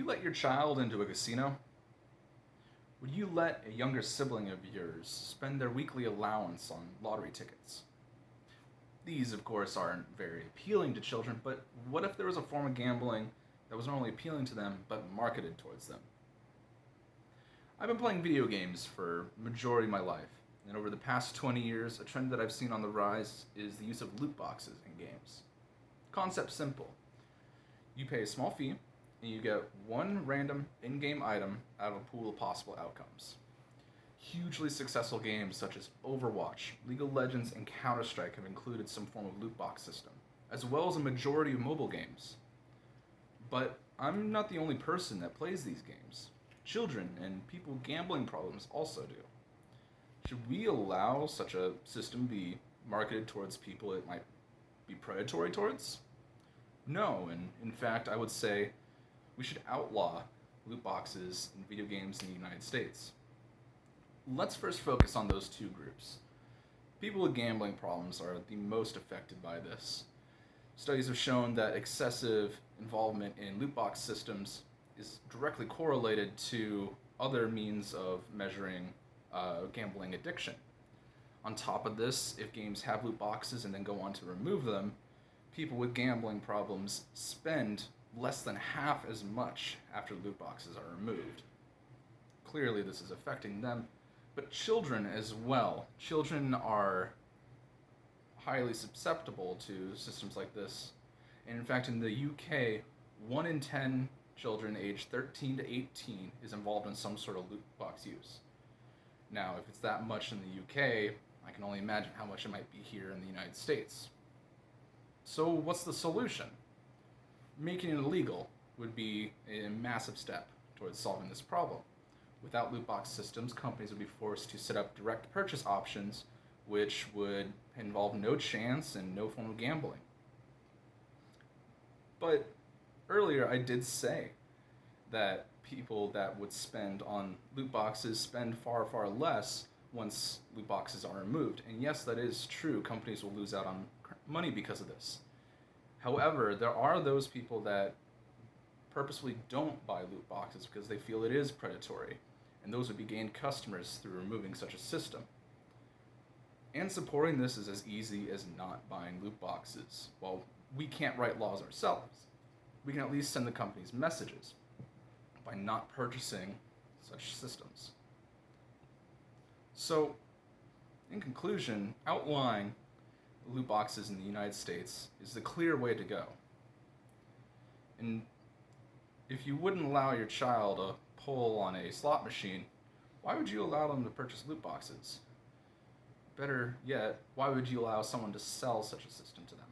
you let your child into a casino? Would you let a younger sibling of yours spend their weekly allowance on lottery tickets? These, of course, aren't very appealing to children, but what if there was a form of gambling that was not only appealing to them, but marketed towards them? I've been playing video games for the majority of my life, and over the past 20 years, a trend that I've seen on the rise is the use of loot boxes in games. Concept simple. You pay a small fee, and you get one random in-game item out of a pool of possible outcomes. Hugely successful games such as Overwatch, League of Legends, and Counter-Strike have included some form of loot box system, as well as a majority of mobile games. But I'm not the only person that plays these games. Children and people with gambling problems also do. Should we allow such a system be marketed towards people it might be predatory towards? No, and in fact, I would say we should outlaw loot boxes in video games in the United States. Let's first focus on those two groups. People with gambling problems are the most affected by this. Studies have shown that excessive involvement in loot box systems is directly correlated to other means of measuring gambling addiction. On top of this, if games have loot boxes and then go on to remove them, people with gambling problems spend less than half as much after loot boxes are removed. Clearly, this is affecting them, but children as well. Children are highly susceptible to systems like this. And in fact, in the UK, 1 in 10 children aged 13 to 18 is involved in some sort of loot box use. Now, if it's that much in the UK, I can only imagine how much it might be here in the United States. So what's the solution? Making it illegal would be a massive step towards solving this problem. Without loot box systems, companies would be forced to set up direct purchase options, which would involve no chance and no form of gambling. But earlier I did say that people that would spend on loot boxes spend far, far less once loot boxes are removed. And yes, that is true. Companies will lose out on money because of this. However, there are those people that purposefully don't buy loot boxes because they feel it is predatory, and those would be gained customers through removing such a system. And supporting this is as easy as not buying loot boxes. While we can't write laws ourselves, we can at least send the companies messages by not purchasing such systems. So, in conclusion, outlawing loot boxes in the United States is the clear way to go. And if you wouldn't allow your child to pull on a slot machine, why would you allow them to purchase loot boxes? Better yet, why would you allow someone to sell such a system to them?